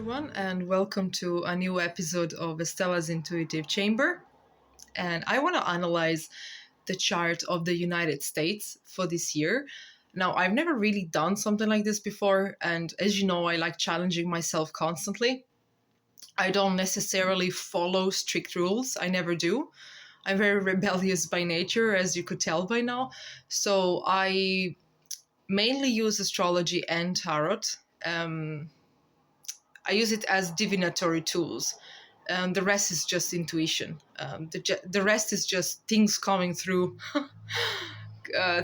everyone, and welcome to a new episode of Estella's Intuitive Chamber. And I want to analyze the chart of the United States for this year. Now, I've never really done something like this before, and as you know, I like challenging myself constantly. I don't necessarily follow strict rules, I never do. I'm very rebellious by nature, as you could tell by now. So I mainly use astrology and tarot. Um, I use it as divinatory tools. The rest is just intuition. The rest is just things coming through,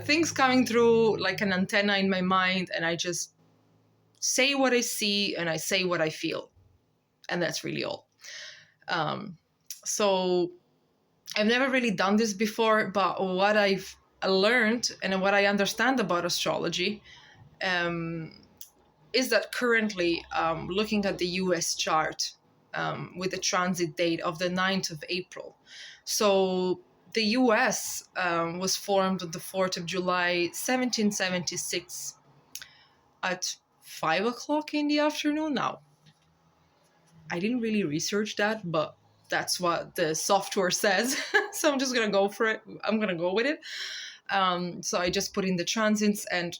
things coming through like an antenna in my mind, and I just say what I see and I say what I feel, and that's really all. So I've never really done this before, but what I've learned and what I understand about astrology um, is that currently, looking at the US chart with the transit date of the 9th of April. So the US was formed on the 4th of July, 1776 at 5 o'clock in the afternoon. Now, I didn't really research that, but that's what the software says. So I'm just going to go for it. I'm going to go with it. So I just put in the transits, and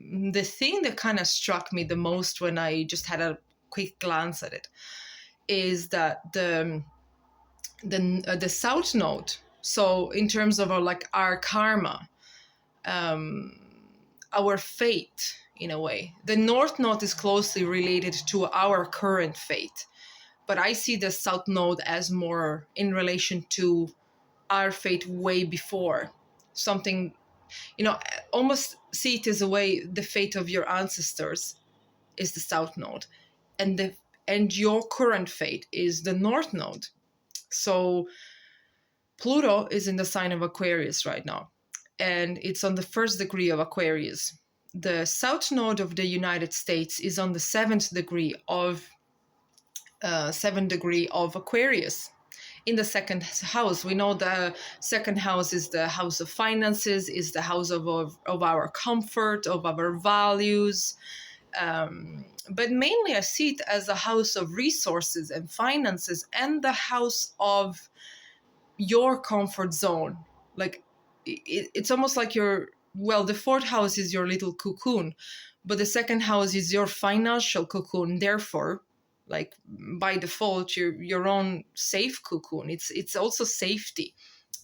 the thing that kind of struck me the most when I just had a quick glance at it is that the south node. So in terms of our karma, our fate in a way, the north node is closely related to our current fate, but I see the south node as more in relation to our fate way before something. Almost see it as a way the fate of your ancestors is the south node, and your current fate is the north node. So Pluto is in the sign of Aquarius right now, and it's on the first degree of Aquarius. The south node of the United States is on the seventh degree of Aquarius. In the second house, we know the second house is the house of finances, is the house of our comfort, of our values. But mainly I see it as a house of resources and finances, and the house of your comfort zone. Like it's almost like the fourth house is your little cocoon, but the second house is your financial cocoon. Therefore, like by default, your own safe cocoon. It's also safety.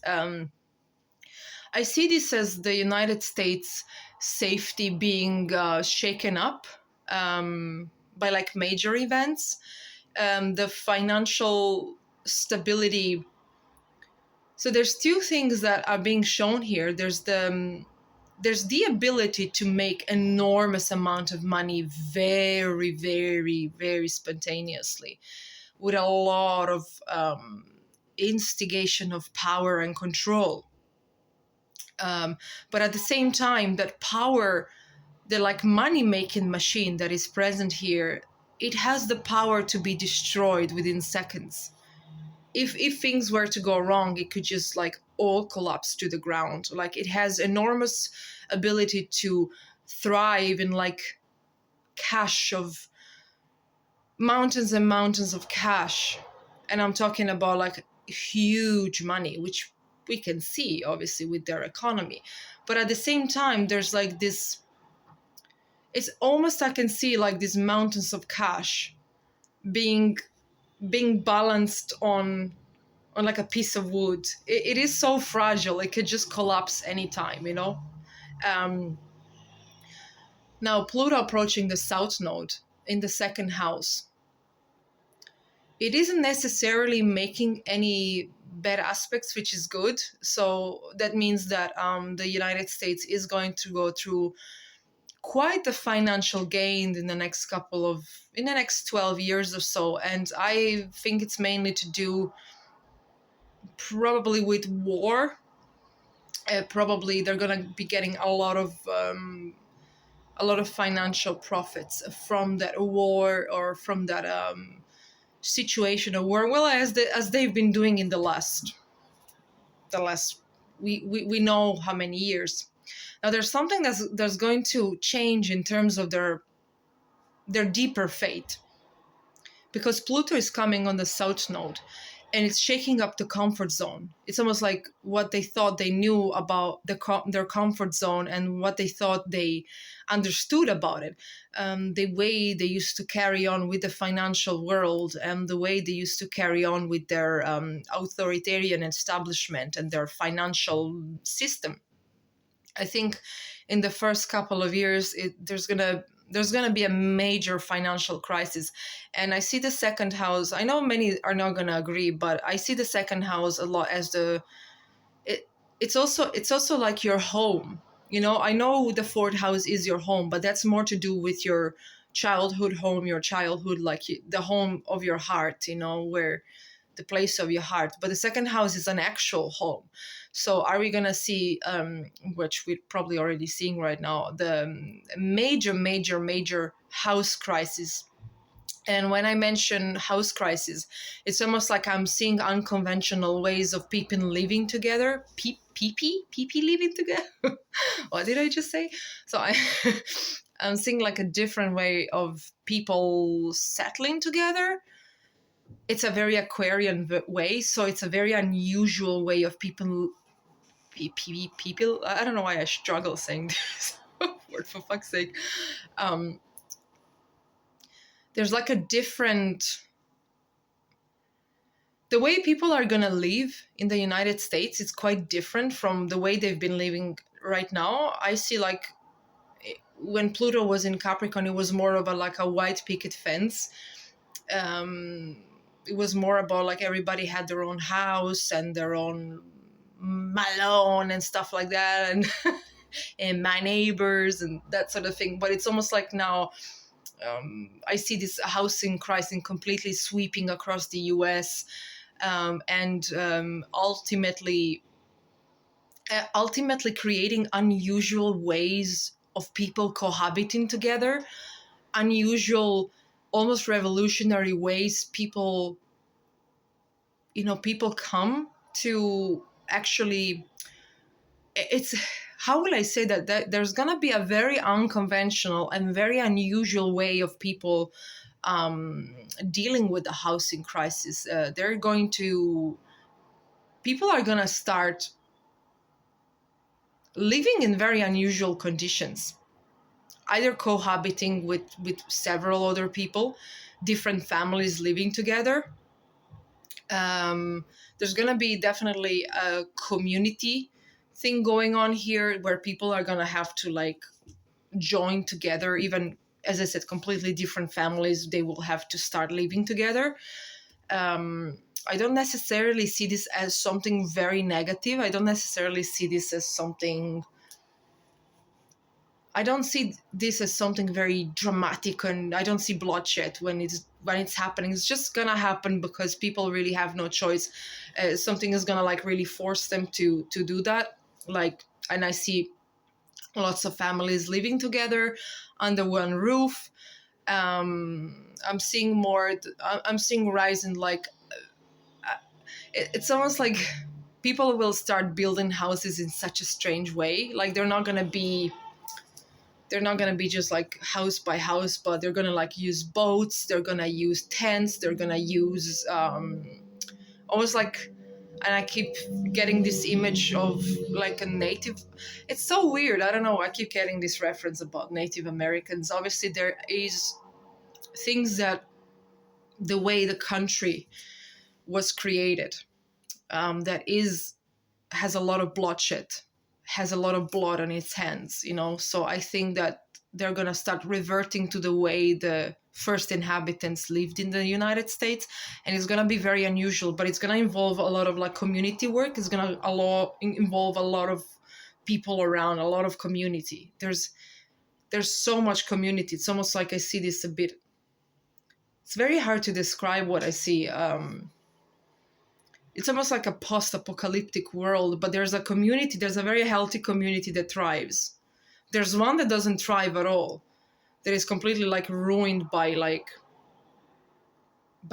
I see this as the United States safety being shaken up by like major events. The financial stability. So there's two things that are being shown here. There's the ability to make enormous amount of money very, very, very spontaneously with a lot of instigation of power and control. But at the same time, that power, the like money-making machine that is present here, it has the power to be destroyed within seconds. If things were to go wrong, it could just like all collapse to the ground. Like it has enormous ability to thrive in like cash of mountains and mountains of cash. And I'm talking about like huge money, which we can see obviously with their economy. But at the same time, there's like this, it's almost, I can see like these mountains of cash being balanced on like a piece of wood. It is so fragile, it could just collapse anytime, Now Pluto approaching the south node in the second house, it isn't necessarily making any bad aspects, which is good. So that means that the United States is going to go through quite the financial gain in the next 12 years or so. And I think it's mainly to do probably with war. Probably they're going to be getting a lot of financial profits from that war, or from that situation of war. Well, as they've been doing in the last we know how many years. Now there's something that's going to change in terms of their their deeper fate, because Pluto is coming on the south node and it's shaking up the comfort zone. It's almost like what they thought they knew about their comfort zone and what they thought they understood about it. The way they used to carry on with the financial world and the way they used to carry on with their authoritarian establishment and their financial system. I think in the first couple of years, there's gonna be a major financial crisis, and I see the second house. I know many are not gonna agree, but I see the second house a lot as it. It's also like your home. I know the fourth house is your home, but that's more to do with your childhood home, your childhood, like the home of your heart. Where the place of your heart. But the second house is an actual home. So are we going to see, which we're probably already seeing right now, the major, major, major house crisis? And when I mention house crisis, it's almost like I'm seeing unconventional ways of people living together. People living together? What did I just say? So I'm seeing like a different way of people settling together. It's a very Aquarian way, so it's a very unusual way of people. People. I don't know why I struggle saying this word, for fuck's sake. There's like a different. The way people are gonna live in the United States is quite different from the way they've been living right now. I see like when Pluto was in Capricorn, it was more of a white picket fence. It was more about like everybody had their own house and their own malone and stuff like that, and and my neighbors and that sort of thing. But it's almost like now I see this housing crisis completely sweeping across the US, and ultimately creating unusual ways of people cohabiting together, unusual, almost revolutionary ways people come to actually. It's, how will I say that there's gonna be a very unconventional and very unusual way of people dealing with the housing crisis. People are gonna start living in very unusual conditions, either cohabiting with several other people, different families living together. There's gonna be definitely a community thing going on here where people are gonna have to like join together. Even, as I said, completely different families, they will have to start living together. I don't necessarily see this as something very negative. I don't necessarily see this as something. I don't see this as something very dramatic, and I don't see bloodshed when it's happening. It's just gonna happen because people really have no choice. Something is gonna like really force them to do that. Like, and I see lots of families living together under one roof. I'm seeing more. I'm seeing rise in like. It's almost like people will start building houses in such a strange way. Like they're not gonna be just like house by house, but they're gonna like use boats. They're gonna use tents. They're gonna use almost like. And I keep getting this image of like a native. It's so weird. I don't know. I keep getting this reference about Native Americans. Obviously, there is things that the way the country was created, that has a lot of bloodshed, has a lot of blood on its hands. So I think that they're going to start reverting to the way the first inhabitants lived in the United States, and it's going to be very unusual, but it's going to involve a lot of like community work. It's going to involve a lot of people around, a lot of community. There's so much community. It's almost like I see this a bit. It's very hard to describe what I see. It's almost like a post-apocalyptic world, but there's a very healthy community that thrives. There's one that doesn't thrive at all, that is completely like ruined by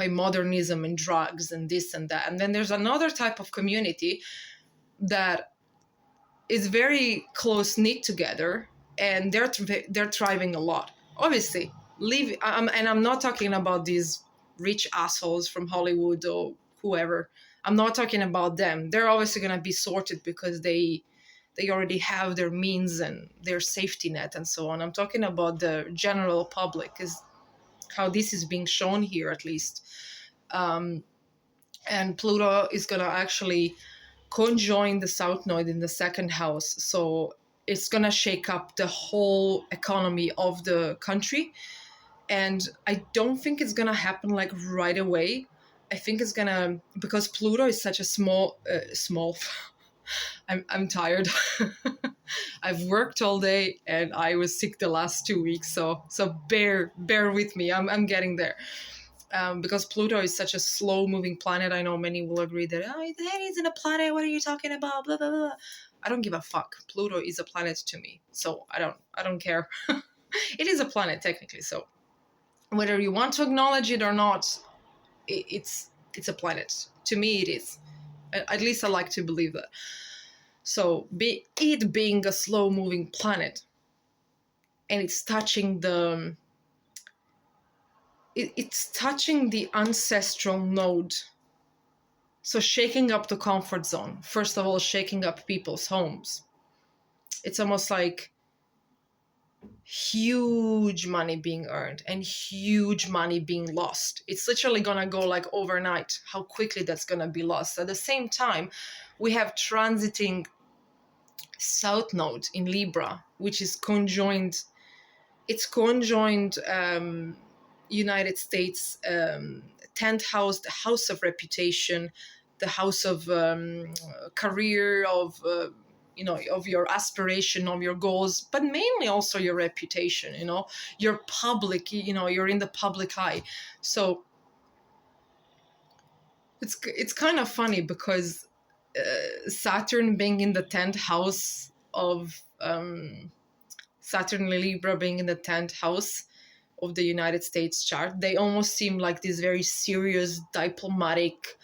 modernism and drugs and this and that. And then there's another type of community that is very close knit together, and they're thriving a lot. Obviously, and I'm not talking about these rich assholes from Hollywood or whoever. I'm not talking about them. They're obviously going to be sorted because they already have their means and their safety net and so on. I'm talking about the general public, is how this is being shown here, at least. Um, and Pluto is going to actually conjoin the South Node in the second house. So it's going to shake up the whole economy of the country. And I don't think it's going to happen like right away. I think it's going to, because Pluto is such a small, I'm tired. I've worked all day and I was sick the last 2 weeks. So bear with me. I'm getting there. Because Pluto is such a slow-moving planet. I know many will agree that that isn't a planet. What are you talking about? Blah blah blah. I don't give a fuck. Pluto is a planet to me, so I don't care. It is a planet technically, so whether you want to acknowledge it or not, it's a planet. To me, it is. At least I like to believe that. So it being a slow-moving planet, and it's touching it's touching the ancestral node. So shaking up the comfort zone. First of all, shaking up people's homes. It's almost like huge money being earned and huge money being lost. It's literally gonna go like overnight, how quickly that's gonna be lost. At the same time, we have transiting South Node in Libra, which is conjoined. It's conjoined United States 10th house, the house of reputation, the house of career, of of your aspiration, of your goals, but mainly also your reputation. Your public. You're in the public eye. So it's kind of funny because Saturn being in the 10th house of Saturn Libra being in the 10th house of the United States chart, they almost seem like this very serious, diplomatic,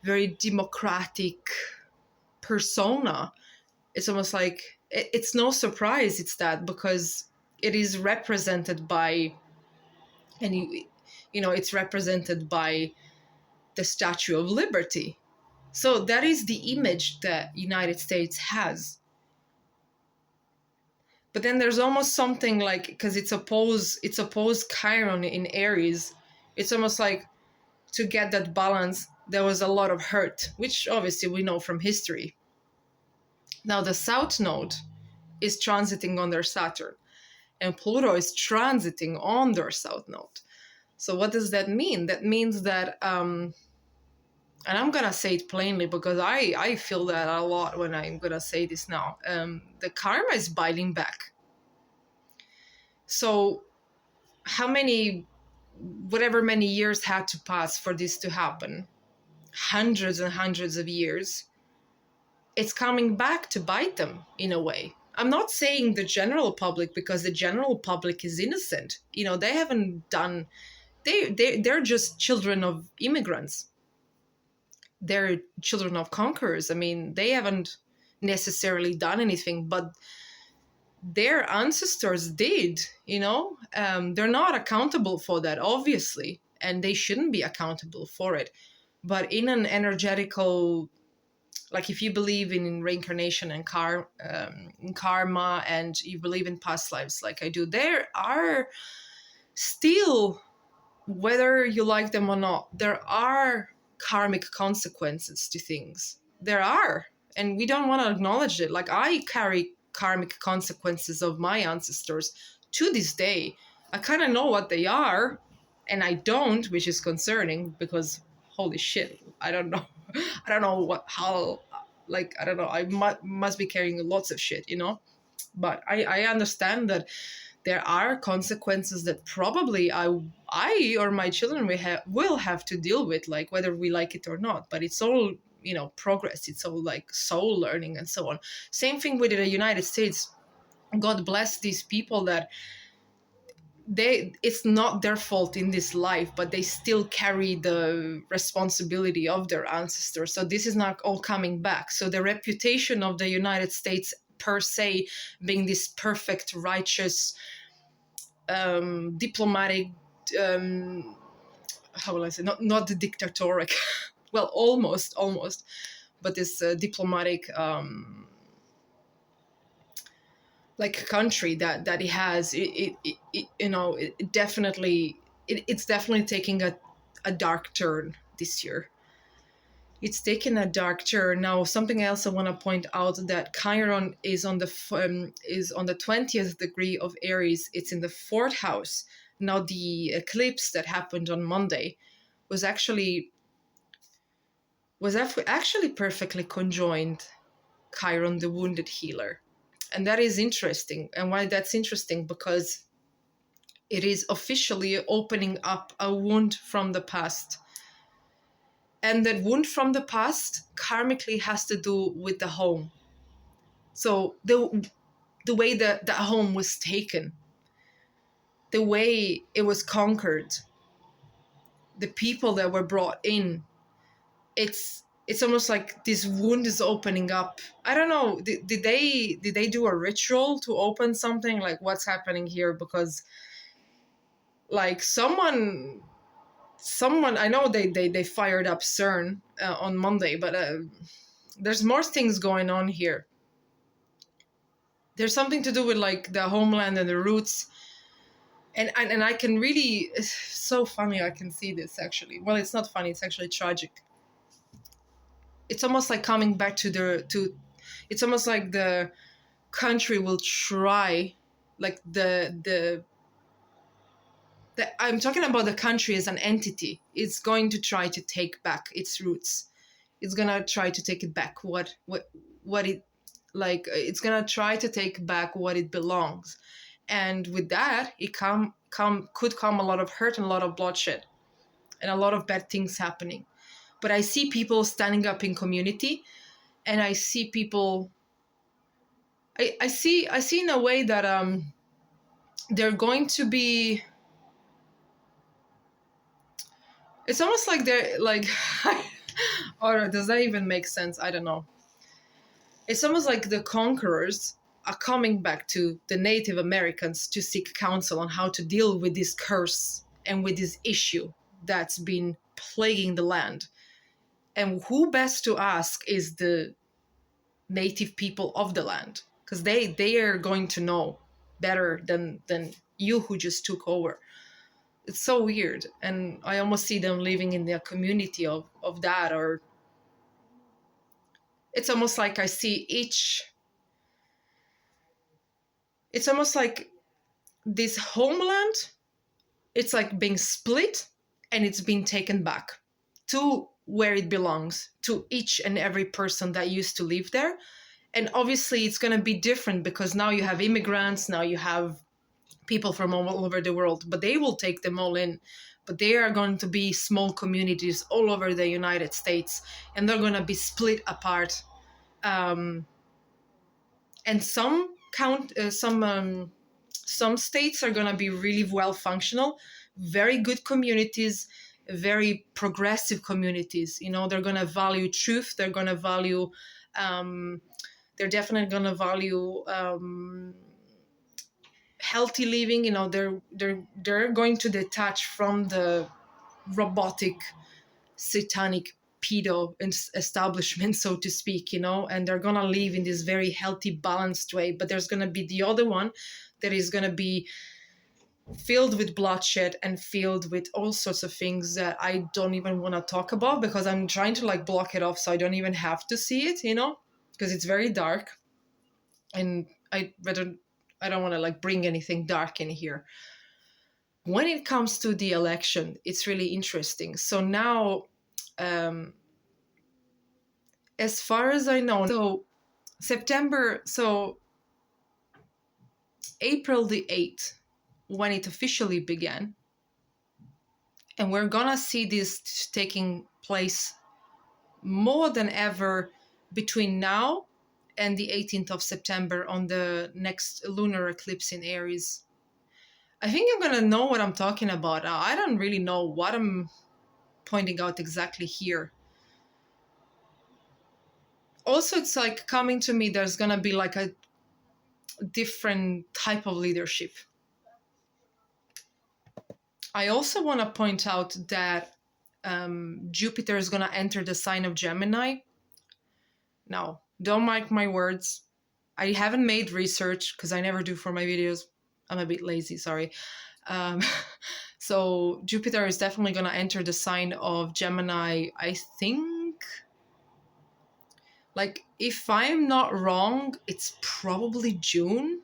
very democratic persona. It's almost like it's no surprise it's that, because it is represented by, and it's represented by the Statue of Liberty. So that is the image that United States has. But then there's almost something like, because it's opposed Chiron in Aries, it's almost like to get that balance, there was a lot of hurt, which obviously we know from history. Now the South Node is transiting on their Saturn, and Pluto is transiting on their South Node. So what does that mean? That means that, and I'm going to say it plainly because I feel that a lot when I'm going to say this now. The karma is biting back. So whatever many years had to pass for this to happen, hundreds and hundreds of years, it's coming back to bite them in a way. I'm not saying the general public, because the general public is innocent. They haven't done, they're just children of immigrants. They're children of conquerors. I mean, they haven't necessarily done anything, but their ancestors did. They're not accountable for that, obviously, and they shouldn't be accountable for it. But in an energetical, like if you believe in reincarnation and karma, and you believe in past lives like I do, there are still, whether you like them or not, there are karmic consequences to things. There are, and we don't want to acknowledge it. Like, I carry karmic consequences of my ancestors to this day. I kind of know what they are, and I don't, which is concerning, because holy shit, I don't know. I don't know I don't know, I must be carrying lots of shit, but I understand that there are consequences that probably I or my children will have to deal with, like whether we like it or not. But it's all, progress. It's all like soul learning and so on. Same thing with the United States. God bless these people that it's not their fault in this life, but they still carry the responsibility of their ancestors. So this is not all coming back. So the reputation of the United States per se being this perfect, righteous, diplomatic, um, how will I say, not the dictatoric, well, almost, but this diplomatic like country that it has, it definitely, it's definitely taking a dark turn this year. It's taken a dark turn. Now, something else I want to point out, that Chiron is on the 20th degree of Aries. It's in the fourth house. Now, the eclipse that happened on Monday was actually perfectly conjoined Chiron, the wounded healer. And that is interesting. And why that's interesting? Because it is officially opening up a wound from the past. And that wound from the past karmically has to do with the home. So the way that home was taken, the way it was conquered, the people that were brought in, it's almost like this wound is opening up. I don't know. Did they do a ritual to open something? Like, what's happening here? Because like someone, I know they fired up CERN on Monday, but there's more things going on here. There's something to do with like the homeland and the roots, and I can really, it's so funny. I can see this actually. Well, it's not funny. It's actually tragic. It's almost like coming back to. It's almost like the country will try, like I'm talking about the country as an entity. It's going to try to take back its roots. It's gonna try to take it back. What it, like, it's gonna try to take back what it belongs, and with that, it could come a lot of hurt and a lot of bloodshed, and a lot of bad things happening. But I see people standing up in community, and I see people. I see in a way that they're going to be. It's almost like they're like, or does that even make sense? I don't know. It's almost like the conquerors are coming back to the Native Americans to seek counsel on how to deal with this curse and with this issue that's been plaguing the land. And who best to ask is the native people of the land, because they are going to know better than you who just took over. It's so weird, and I almost see them living in their community of that, or it's almost like I see each. It's almost like this homeland, it's like being split, and it's being taken back to where it belongs, to each and every person that used to live there. And obviously it's going to be different because now you have immigrants, now you have people from all over the world, but they will take them all in. But they are going to be small communities all over the United States, and they're going to be split apart. And some states are going to be really well functional, very good communities, very progressive communities. They're going to value truth. They're going to value. They're definitely going to value healthy living. They're going to detach from the robotic, satanic pedo establishment, so to speak, and they're gonna live in this very healthy, balanced way. But there's gonna be the other one that is gonna be filled with bloodshed and filled with all sorts of things that I don't even want to talk about, because I'm trying to like block it off so I don't even have to see it, because it's very dark, and I don't want to like bring anything dark in here. When it comes to the election, it's really interesting. So now, as far as I know, so April the 8th, when it officially began, and we're gonna see this taking place more than ever between now and the 18th of September on the next lunar eclipse in Aries. I think you're gonna know what I'm talking about. I don't really know what I'm pointing out exactly here. Also, it's like coming to me, there's gonna be like a different type of leadership. I also want to point out that Jupiter is going to enter the sign of Gemini. Now, don't mark my words. I haven't made research because I never do for my videos. I'm a bit lazy, sorry. Um, so Jupiter is definitely going to enter the sign of Gemini, I think. Like, if I'm not wrong, it's probably June.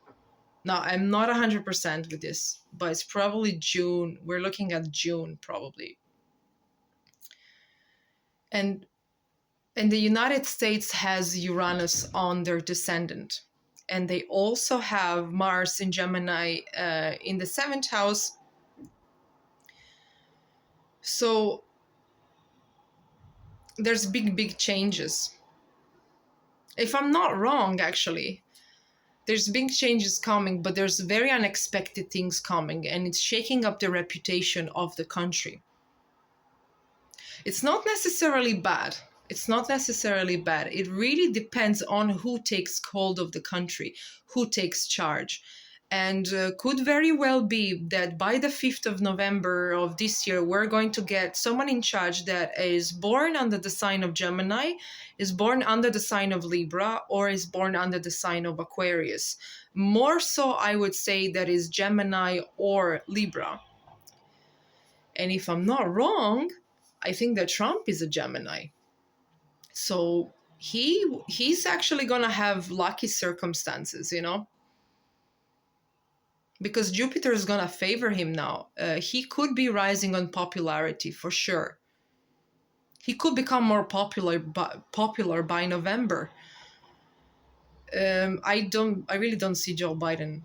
No, I'm not 100% with this, but it's probably June. We're looking at June, probably. And the United States has Uranus on their descendant. And they also have Mars in Gemini in the seventh house. So there's big changes. If I'm not wrong, actually, there's big changes coming, but there's very unexpected things coming, and it's shaking up the reputation of the country. It's not necessarily bad. It's not necessarily bad. It really depends on who takes hold of the country, who takes charge. And could very well be that by the 5th of November of this year, we're going to get someone in charge that is born under the sign of Gemini, is born under the sign of Libra, or is born under the sign of Aquarius. More so, I would say that is Gemini or Libra. And if I'm not wrong, I think that Trump is a Gemini. So he's actually gonna have lucky circumstances, you know, because Jupiter is gonna favor him now. He could be rising on popularity for sure. He could become more popular by November. I really don't see Joe Biden.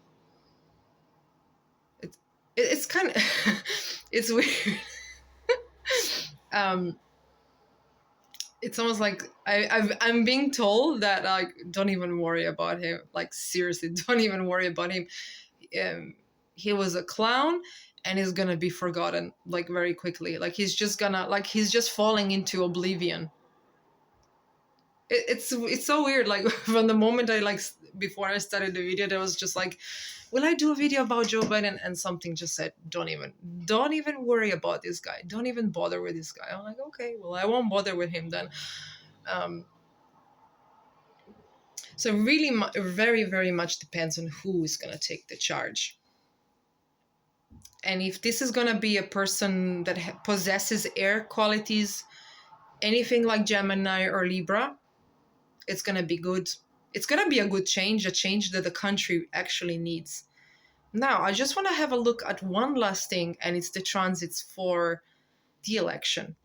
It's kind of it's weird. um, it's almost like I'm being told that, like, don't even worry about him. Like, seriously, don't even worry about him. He was a clown, and he's gonna be forgotten like very quickly. Like, he's just falling into oblivion. It's so weird. Like, from the moment before I started the video, there was just like, will I do a video about Joe Biden? And something just said, don't even worry about this guy. Don't even bother with this guy. I'm like, okay, well, I won't bother with him then. So really, very, very much depends on who is going to take the charge. And if this is going to be a person that possesses air qualities, anything like Gemini or Libra, it's going to be good. It's going to be a good change, a change that the country actually needs. Now, I just want to have a look at one last thing, and it's the transits for the election.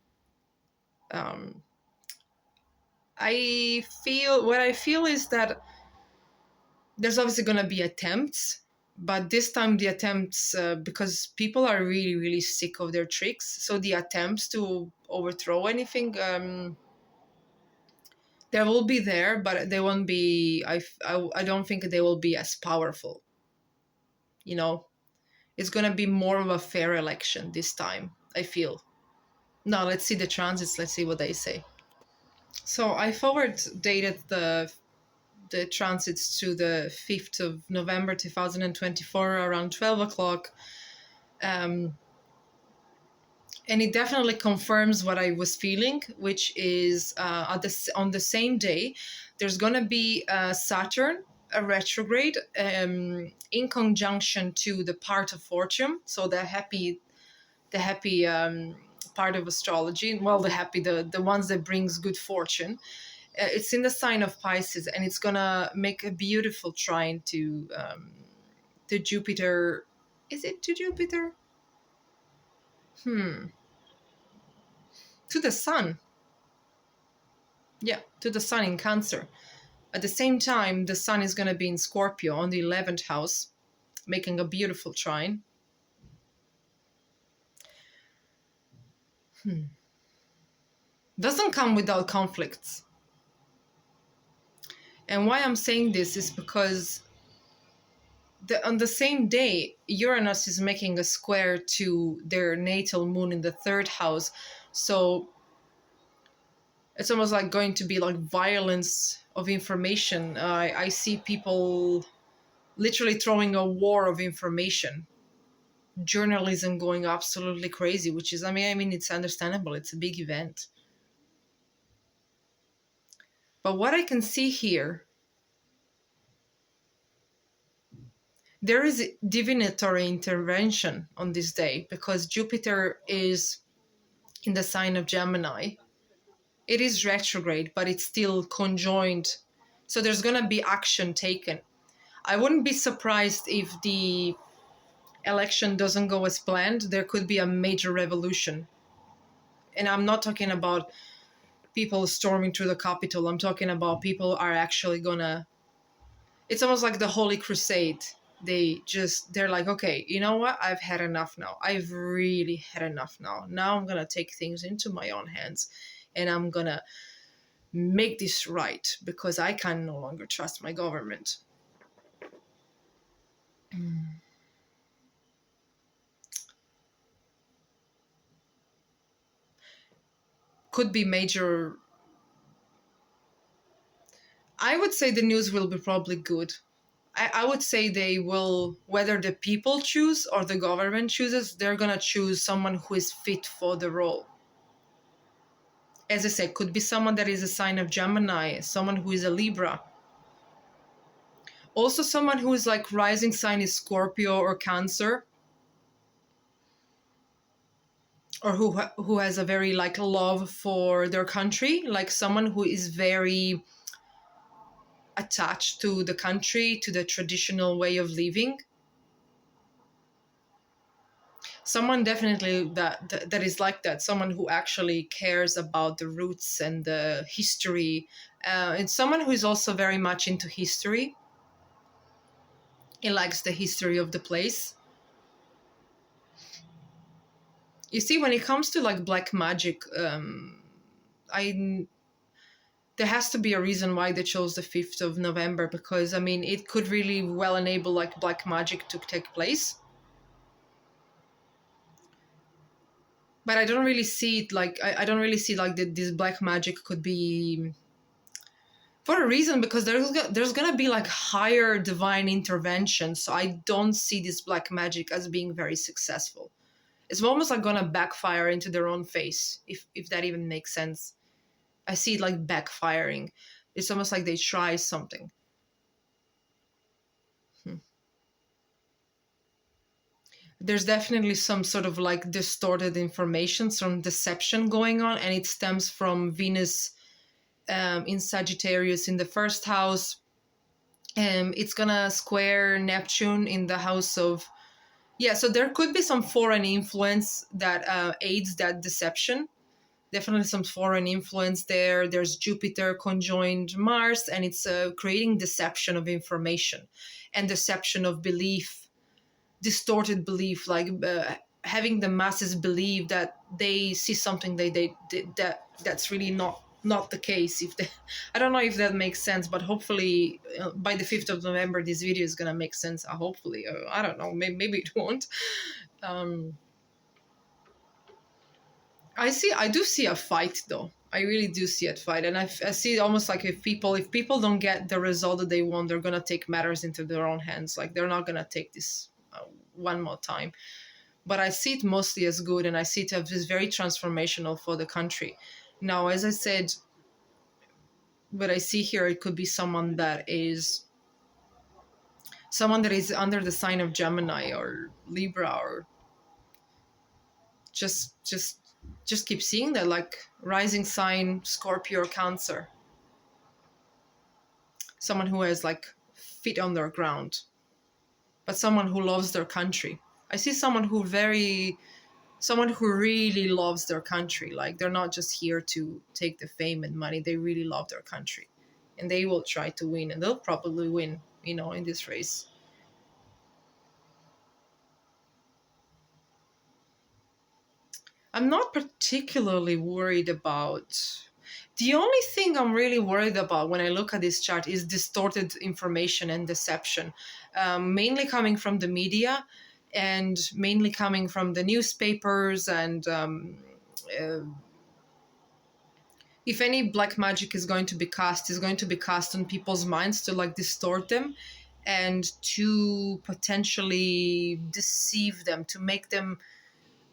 I feel is that there's obviously going to be attempts, but this time the attempts, because people are really, really sick of their tricks, so the attempts to overthrow anything, they will be there, but they won't be, I don't think they will be as powerful. You know, it's going to be more of a fair election this time, I feel. Now, let's see the transits, let's see what they say. So I forward dated the transits to the 5th of November 2024 around 12 o'clock. And it definitely confirms what I was feeling, which is on the same day, there's going to be Saturn, a retrograde, in conjunction to the part of fortune. So the happy part of astrology, well, the ones that brings good fortune. It's in the sign of Pisces, and it's gonna make a beautiful trine to Jupiter. Is it to Jupiter? To the Sun. Yeah, to the Sun in Cancer. At the same time, the Sun is gonna be in Scorpio on the 11th house, making a beautiful trine. Doesn't come without conflicts. And why I'm saying this is because on the same day, Uranus is making a square to their natal moon in the 3rd house. So it's almost like going to be like violence of information. I see people literally throwing a war of information journalism going absolutely crazy, which is, I mean, it's understandable. It's a big event. But what I can see here, there is divinatory intervention on this day because Jupiter is in the sign of Gemini. It is retrograde, but it's still conjoined. So there's going to be action taken. I wouldn't be surprised if the election doesn't go as planned. There could be a major revolution. And I'm not talking about people storming through the Capitol. I'm talking about people are actually going to. It's almost like the Holy Crusade. They're like, okay, you know what? I've had enough now. I've really had enough now. Now I'm going to take things into my own hands and I'm going to make this right because I can no longer trust my government. Could be major. I would say the news will be probably good. I would say they will, whether the people choose or the government chooses, they're going to choose someone who is fit for the role. As I said, could be someone that is a sign of Gemini, someone who is a Libra. Also someone who is like rising sign is Scorpio or Cancer. Or who has a very like love for their country, like someone who is very attached to the country, to the traditional way of living. Someone definitely that is like that. Someone who actually cares about the roots and the history. And someone who is also very much into history. He likes the history of the place. You see, when it comes to like black magic, I there has to be a reason why they chose the 5th of November because I mean it could really well enable like black magic to take place. But I don't really see it like I don't really see like that this black magic could be for a reason because there's gonna be like higher divine intervention. So I don't see this black magic as being very successful. It's almost like gonna backfire into their own face, if that even makes sense. I see it like backfiring. It's almost like they try something. There's definitely some sort of like distorted information, some deception going on, and it stems from Venus in Sagittarius in the first house. It's gonna square Neptune in the house of. Yeah, so there could be some foreign influence that aids that deception. Definitely some foreign influence there. There's Jupiter conjoined Mars, and it's creating deception of information and deception of belief, distorted belief, like having the masses believe that they see something that's really not the case. If they, I don't know if that makes sense, but hopefully by the 5th of November, this video is gonna make sense. Hopefully, I don't know, maybe it won't. Um, I do see a fight though. I really do see a fight, and I see almost like if people don't get the result that they want, they're gonna take matters into their own hands. Like they're not gonna take this one more time. But I see it mostly as good, and I see it as very transformational for the country. Now, as I said, what I see here, it could be someone that is under the sign of Gemini or Libra, or just keep seeing that, like rising sign Scorpio or Cancer. Someone who has like feet on their ground, but someone who loves their country. I see someone who really loves their country. Like they're not just here to take the fame and money. They really love their country, and they will try to win, and they'll probably win, in this race. I'm not particularly worried about. The only thing I'm really worried about when I look at this chart is distorted information and deception, mainly coming from the media and mainly coming from the newspapers. And uh, if any black magic is going to be cast on people's minds to like distort them. and to potentially deceive them, to make them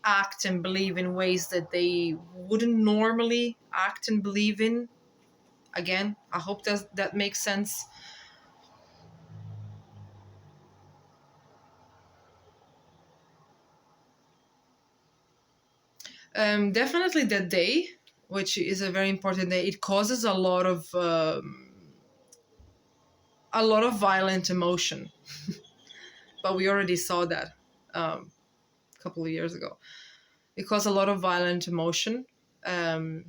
act and believe in ways that they wouldn't normally act and believe in. Again, I hope that makes sense. Definitely that day, which is a very important day, it causes a lot of violent emotion. But we already saw that a couple of years ago. It caused a lot of violent emotion. Um,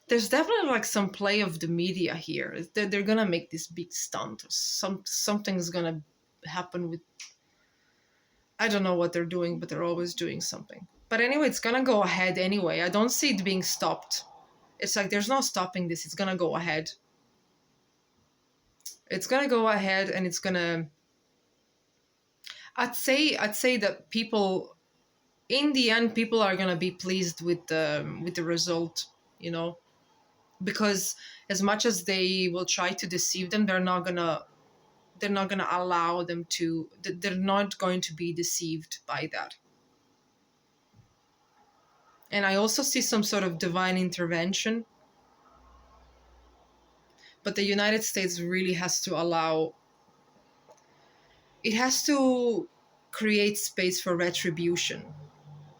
there's definitely like some play of the media here. They're gonna make this big stunt. Something's gonna happen with. I don't know what they're doing, but they're always doing something. But anyway, it's gonna go ahead anyway. I don't see it being stopped. It's like there's no stopping this. It's gonna go ahead. It's gonna go ahead, and it's gonna. I'd say that people, in the end, people are gonna be pleased with the result. You know, because as much as they will try to deceive them, they're not gonna allow them to. They're not going to be deceived by that. And I also see some sort of divine intervention. But the United States really has to allow, it has to create space for retribution.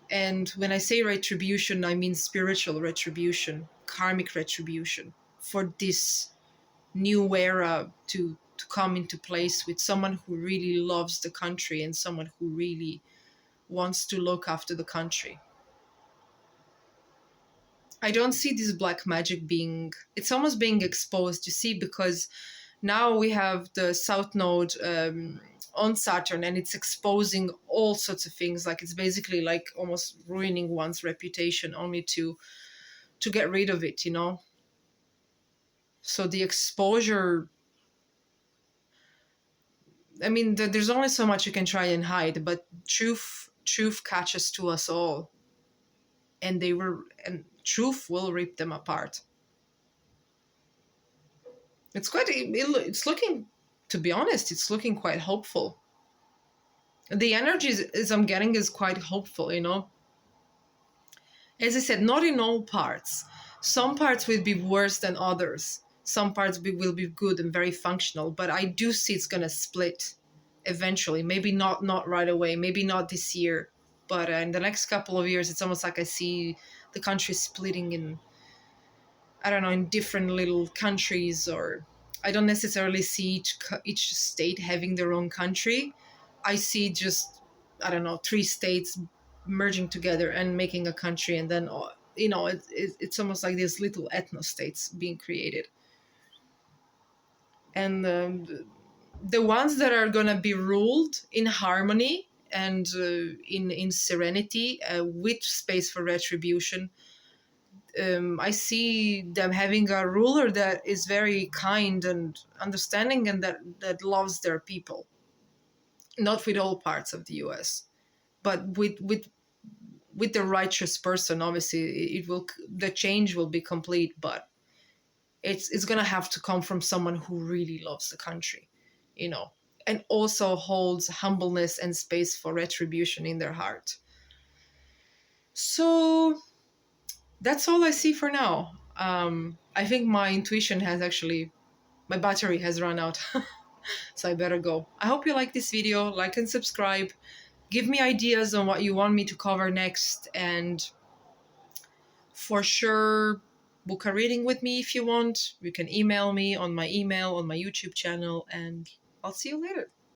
And when I say retribution, I mean spiritual retribution, karmic retribution, for this new era to come into place with someone who really loves the country and someone who really wants to look after the country. I don't see this black magic being, it's almost being exposed, you see, because now we have the South Node on Saturn, and it's exposing all sorts of things. Like it's basically like almost ruining one's reputation only to get rid of it, you know? So the exposure, I mean, there's only so much you can try and hide, but truth catches to us all, and truth will rip them apart. It's looking, to be honest, it's looking quite hopeful. The energy is I'm getting is quite hopeful, you know. As I said, not in all parts. Some parts will be worse than others. Some parts will be good and very functional, but I do see it's gonna split eventually. Maybe not right away. Maybe not this year, but in the next couple of years, it's almost like I see the country splitting in, I don't know, in different little countries. Or I don't necessarily see each state having their own country. I see just, I don't know, three states merging together and making a country, and then you know it's almost like these little ethno states being created. And the ones that are gonna be ruled in harmony and in serenity, with space for retribution. I see them having a ruler that is very kind and understanding, and that loves their people. Not with all parts of the U.S., but with the righteous person. Obviously, it will, the change will be complete, but it's gonna have to come from someone who really loves the country, you know, and also holds humbleness and space for retribution in their heart. So that's all I see for now. I think my intuition has actually, my battery has run out. So I better go. I hope you like this video. Like and subscribe. Give me ideas on what you want me to cover next. And for sure, book a reading with me if you want. You can email me on my email, on my YouTube channel. And I'll see you later.